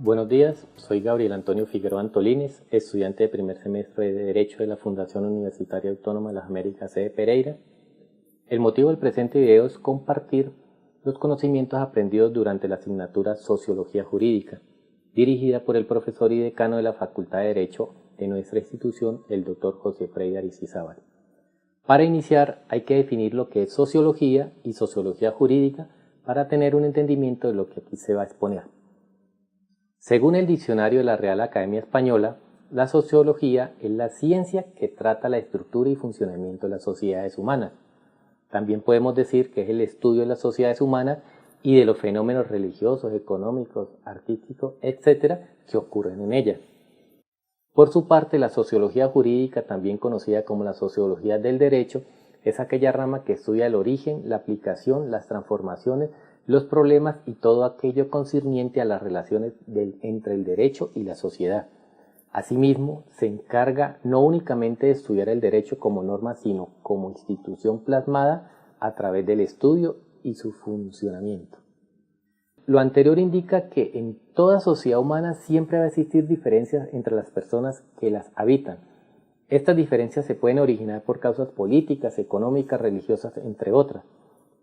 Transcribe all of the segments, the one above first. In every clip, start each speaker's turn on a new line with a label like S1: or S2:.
S1: Buenos días, soy Gabriel Antonio Figueroa Antolines, estudiante de primer semestre de Derecho de la Fundación Universitaria Autónoma de las Américas, sede Pereira. El motivo del presente video es compartir los conocimientos aprendidos durante la asignatura Sociología Jurídica, dirigida por el profesor y decano de la Facultad de Derecho de nuestra institución, el Dr. José Frei Aristizábal. Para iniciar, hay que definir lo que es sociología y sociología jurídica para tener un entendimiento de lo que aquí se va a exponer. Según el diccionario de la Real Academia Española, la sociología es la ciencia que trata la estructura y funcionamiento de las sociedades humanas. También podemos decir que es el estudio de las sociedades humanas y de los fenómenos religiosos, económicos, artísticos, etc., que ocurren en ellas. Por su parte, la sociología jurídica, también conocida como la sociología del derecho, es aquella rama que estudia el origen, la aplicación, las transformaciones, los problemas y todo aquello concerniente a las relaciones entre el derecho y la sociedad. Asimismo, se encarga no únicamente de estudiar el derecho como norma, sino como institución plasmada a través del estudio y su funcionamiento. Lo anterior indica que en toda sociedad humana siempre va a existir diferencias entre las personas que las habitan. Estas diferencias se pueden originar por causas políticas, económicas, religiosas, entre otras.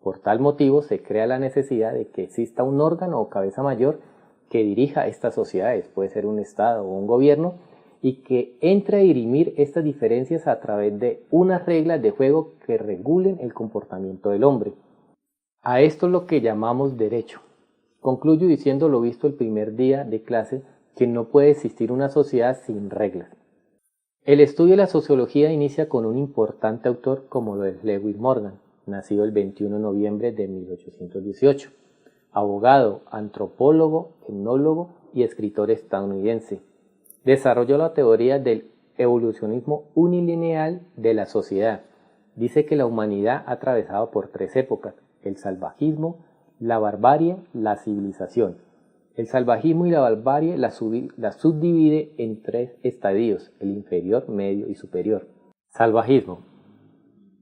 S1: Por tal motivo se crea la necesidad de que exista un órgano o cabeza mayor que dirija estas sociedades, puede ser un Estado o un gobierno, y que entre a dirimir estas diferencias a través de unas reglas de juego que regulen el comportamiento del hombre. A esto es lo que llamamos derecho. Concluyo diciendo lo visto el primer día de clase, que no puede existir una sociedad sin reglas. El estudio de la sociología inicia con un importante autor como lo es Lewis Morgan, nacido el 21 de noviembre de 1818, abogado, antropólogo, etnólogo y escritor estadounidense. Desarrolló la teoría del evolucionismo unilineal de la sociedad. Dice que la humanidad ha atravesado por tres épocas: el salvajismo, la barbarie, la civilización. El salvajismo y la barbarie la subdivide en tres estadios: el inferior, medio y superior. Salvajismo.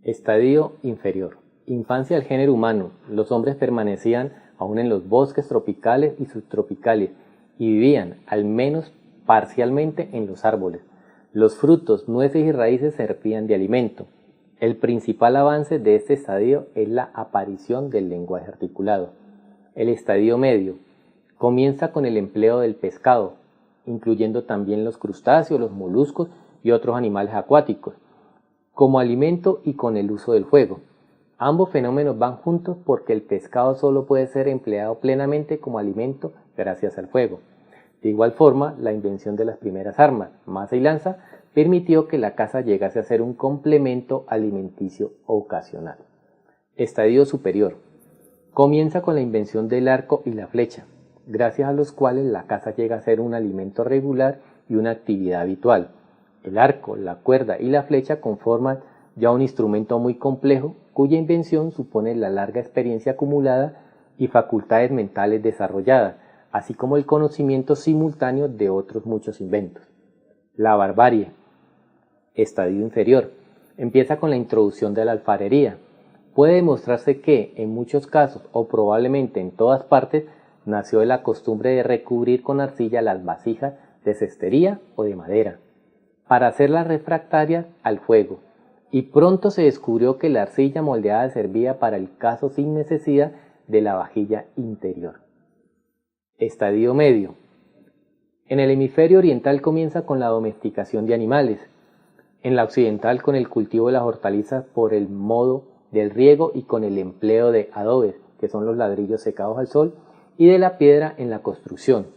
S1: Estadio inferior. Infancia del género humano. Los hombres permanecían aún en los bosques tropicales y subtropicales y vivían, al menos parcialmente, en los árboles. Los frutos, nueces y raíces servían de alimento. El principal avance de este estadio es la aparición del lenguaje articulado. El estadio medio comienza con el empleo del pescado, incluyendo también los crustáceos, los moluscos y otros animales acuáticos, como alimento y con el uso del fuego. Ambos fenómenos van juntos porque el pescado solo puede ser empleado plenamente como alimento gracias al fuego. De igual forma, la invención de las primeras armas, maza y lanza, permitió que la caza llegase a ser un complemento alimenticio ocasional. Estadio superior. Comienza con la invención del arco y la flecha, gracias a los cuales la caza llega a ser un alimento regular y una actividad habitual. El arco, la cuerda y la flecha conforman ya un instrumento muy complejo, cuya invención supone la larga experiencia acumulada y facultades mentales desarrolladas, así como el conocimiento simultáneo de otros muchos inventos. La barbarie, estadio inferior, empieza con la introducción de la alfarería. Puede demostrarse que, en muchos casos, o probablemente en todas partes, nació de la costumbre de recubrir con arcilla las vasijas de cestería o de madera, para hacerlas refractarias al fuego, y pronto se descubrió que la arcilla moldeada servía para el caso sin necesidad de la vajilla interior. Estadio medio. En el hemisferio oriental comienza con la domesticación de animales, en la occidental con el cultivo de las hortalizas por el modo del riego y con el empleo de adobes, que son los ladrillos secados al sol, y de la piedra en la construcción.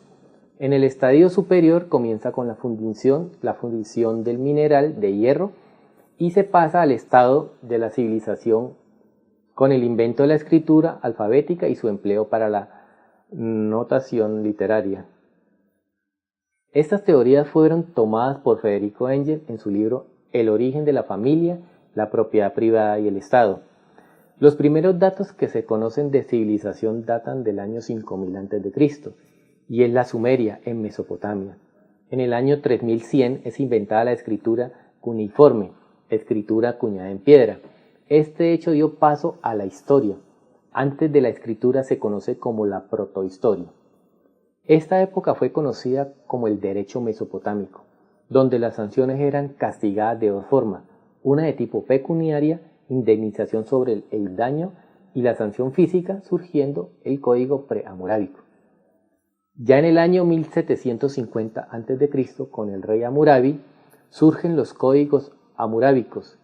S1: En el estadio superior comienza con la fundición del mineral de hierro y se pasa al estado de la civilización con el invento de la escritura alfabética y su empleo para la notación literaria. Estas teorías fueron tomadas por Federico Engel en su libro El origen de la familia, la propiedad privada y el Estado. Los primeros datos que se conocen de civilización datan del año 5000 a.C. y es la Sumeria, en Mesopotamia. En el año 3100 es inventada la escritura cuneiforme, escritura acuñada en piedra. Este hecho dio paso a la historia. Antes de la escritura se conoce como la protohistoria. Esta época fue conocida como el derecho mesopotámico, donde las sanciones eran castigadas de dos formas, una de tipo pecuniaria, indemnización sobre el daño, y la sanción física, surgiendo el código prehamurábico. Ya en el año 1750 a.C., con el rey Hammurabi, surgen los códigos hamurábicos,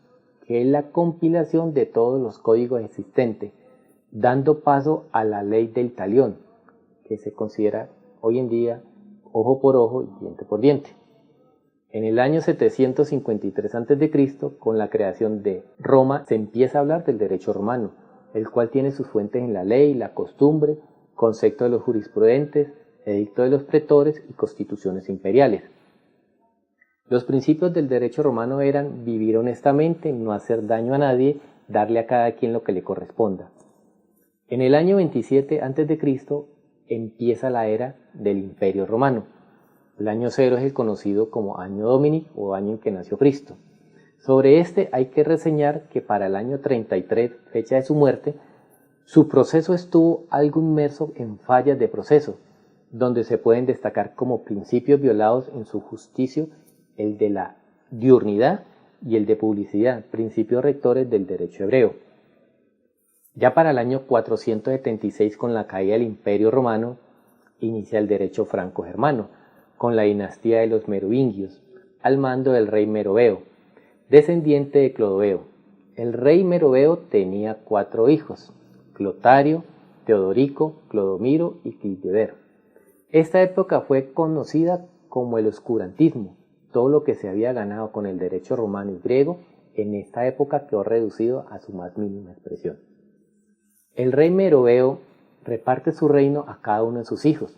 S1: que es la compilación de todos los códigos existentes, dando paso a la ley del talión, que se considera hoy en día ojo por ojo y diente por diente. En el año 753 a.C., con la creación de Roma, se empieza a hablar del derecho romano, el cual tiene sus fuentes en la ley, la costumbre, concepto de los jurisprudentes, edicto de los pretores y constituciones imperiales. Los principios del derecho romano eran vivir honestamente, no hacer daño a nadie, darle a cada quien lo que le corresponda. En el año 27 a.C. empieza la era del Imperio Romano. El año 0 es el conocido como Año Domini o año en que nació Cristo. Sobre este hay que reseñar que para el año 33, fecha de su muerte, su proceso estuvo algo inmerso en fallas de proceso, donde se pueden destacar como principios violados en su justicia el de la diurnidad y el de publicidad, principios rectores del derecho hebreo. Ya para el año 476, con la caída del Imperio Romano, inicia el derecho franco-germano, con la dinastía de los merovingios, al mando del rey Meroveo, descendiente de Clodoveo. El rey Meroveo tenía 4 hijos, Clotario, Teodorico, Clodomiro y Clildeber. Esta época fue conocida como el oscurantismo. Todo lo que se había ganado con el derecho romano y griego en esta época quedó reducido a su más mínima expresión. El rey Meroveo reparte su reino a cada uno de sus hijos,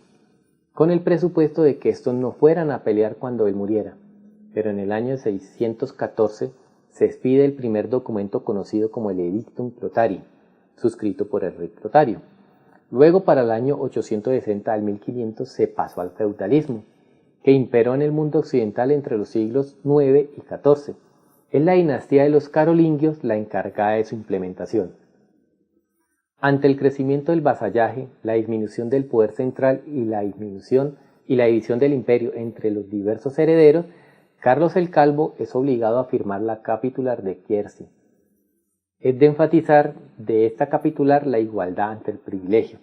S1: con el presupuesto de que estos no fueran a pelear cuando él muriera, pero en el año 614 se expide el primer documento conocido como el Edictum Clotari, suscrito por el rey Clotario. Luego, para el año 860 al 1500, se pasó al feudalismo, que imperó en el mundo occidental entre los siglos IX y XIV. Es la dinastía de los carolingios la encargada de su implementación. Ante el crecimiento del vasallaje, la disminución del poder central y la división del imperio entre los diversos herederos, Carlos el Calvo es obligado a firmar la capitular de Quercy. Es de enfatizar de esta capitular la igualdad ante el privilegio.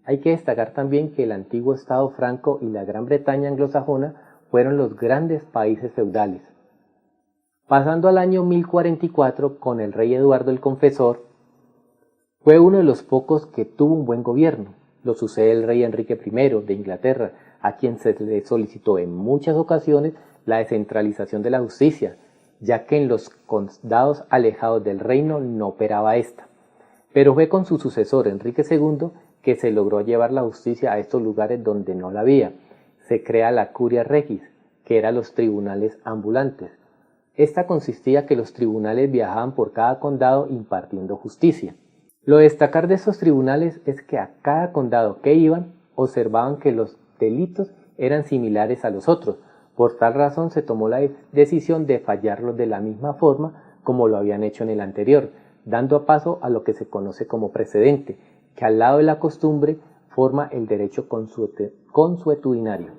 S1: Hay que destacar también que el antiguo Estado franco y la Gran Bretaña anglosajona fueron los grandes países feudales. Pasando al año 1044, con el rey Eduardo el Confesor, fue uno de los pocos que tuvo un buen gobierno. Lo sucede el rey Enrique I de Inglaterra, a quien se le solicitó en muchas ocasiones la descentralización de la justicia, ya que en los condados alejados del reino no operaba esta. Pero fue con su sucesor Enrique II que se logró llevar la justicia a estos lugares donde no la había. Se crea la Curia Regis, que eran los tribunales ambulantes. Esta consistía que los tribunales viajaban por cada condado impartiendo justicia. Lo destacar de estos tribunales es que a cada condado que iban observaban que los delitos eran similares a los otros. Por tal razón se tomó la decisión de fallarlos de la misma forma como lo habían hecho en el anterior, dando paso a lo que se conoce como precedente, que al lado de la costumbre forma el derecho consuetudinario.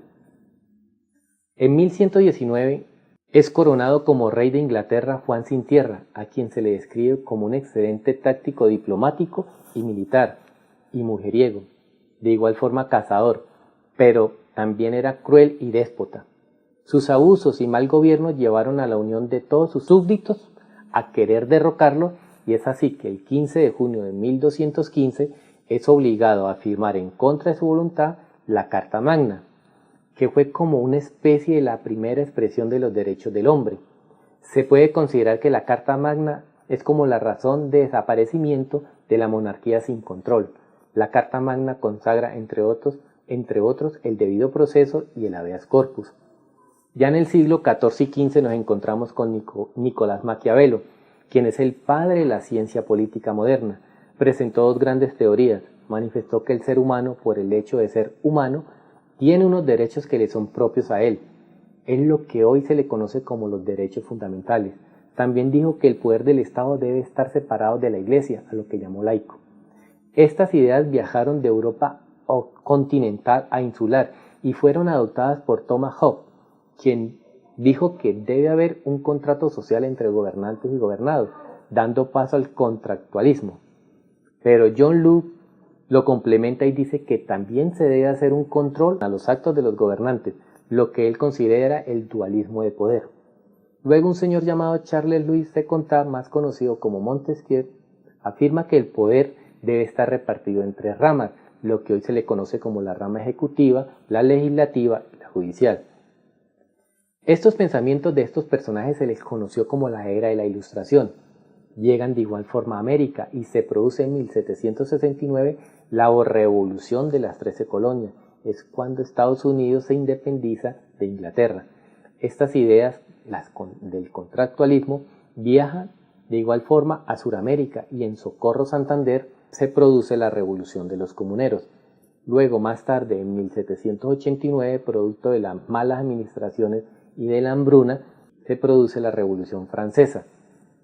S1: En 1119 es coronado como rey de Inglaterra Juan Sin Tierra, a quien se le describe como un excelente táctico diplomático y militar, y mujeriego, de igual forma cazador, pero también era cruel y déspota. Sus abusos y mal gobierno llevaron a la unión de todos sus súbditos a querer derrocarlo, y es así que el 15 de junio de 1215 es obligado a firmar en contra de su voluntad la Carta Magna, que fue como una especie de la primera expresión de los derechos del hombre. Se puede considerar que la Carta Magna es como la razón de desaparecimiento de la monarquía sin control. La Carta Magna consagra, entre otros, el debido proceso y el habeas corpus. Ya en el siglo XIV y XV nos encontramos con Nicolás Maquiavelo, quien es el padre de la ciencia política moderna. Presentó 2 grandes teorías. Manifestó que el ser humano, por el hecho de ser humano, tiene unos derechos que le son propios a él. Es lo que hoy se le conoce como los derechos fundamentales. También dijo que el poder del Estado debe estar separado de la Iglesia, a lo que llamó laico. Estas ideas viajaron de Europa continental a insular y fueron adoptadas por Thomas Hobbes, quien dijo que debe haber un contrato social entre gobernantes y gobernados, dando paso al contractualismo. Pero John Locke lo complementa y dice que también se debe hacer un control a los actos de los gobernantes, lo que él considera el dualismo de poder. Luego un señor llamado Charles Louis de Contat, más conocido como Montesquieu, afirma que el poder debe estar repartido en tres ramas, lo que hoy se le conoce como la rama ejecutiva, la legislativa y la judicial. Estos pensamientos de estos personajes se les conoció como la era de la Ilustración. Llegan de igual forma a América y se produce en 1769 la revolución de las 13 colonias. Es cuando Estados Unidos se independiza de Inglaterra. Estas ideas, del contractualismo, viajan de igual forma a Sudamérica y en Socorro, Santander, se produce la revolución de los comuneros. Luego, más tarde, en 1789, producto de las malas administraciones y de la hambruna, se produce la Revolución Francesa.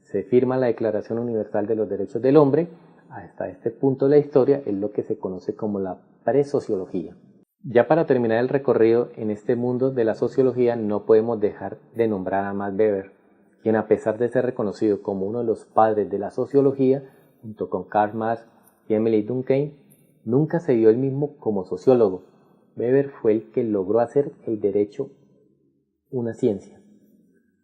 S1: Se firma la Declaración Universal de los Derechos del Hombre. Hasta este punto de la historia es lo que se conoce como la presociología. Ya para terminar el recorrido en este mundo de la sociología, no podemos dejar de nombrar a Max Weber, quien, a pesar de ser reconocido como uno de los padres de la sociología, junto con Karl Marx y Emile Durkheim, nunca se vio él mismo como sociólogo. Weber fue el que logró hacer el derecho una ciencia.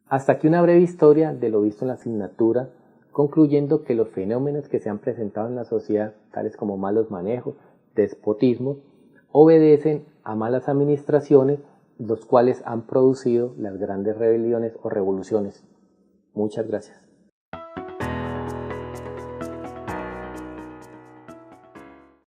S1: Hasta aquí una breve historia de lo visto en la asignatura, concluyendo que los fenómenos que se han presentado en la sociedad, tales como malos manejos, despotismo, obedecen a malas administraciones, los cuales han producido las grandes rebeliones o revoluciones. Muchas gracias.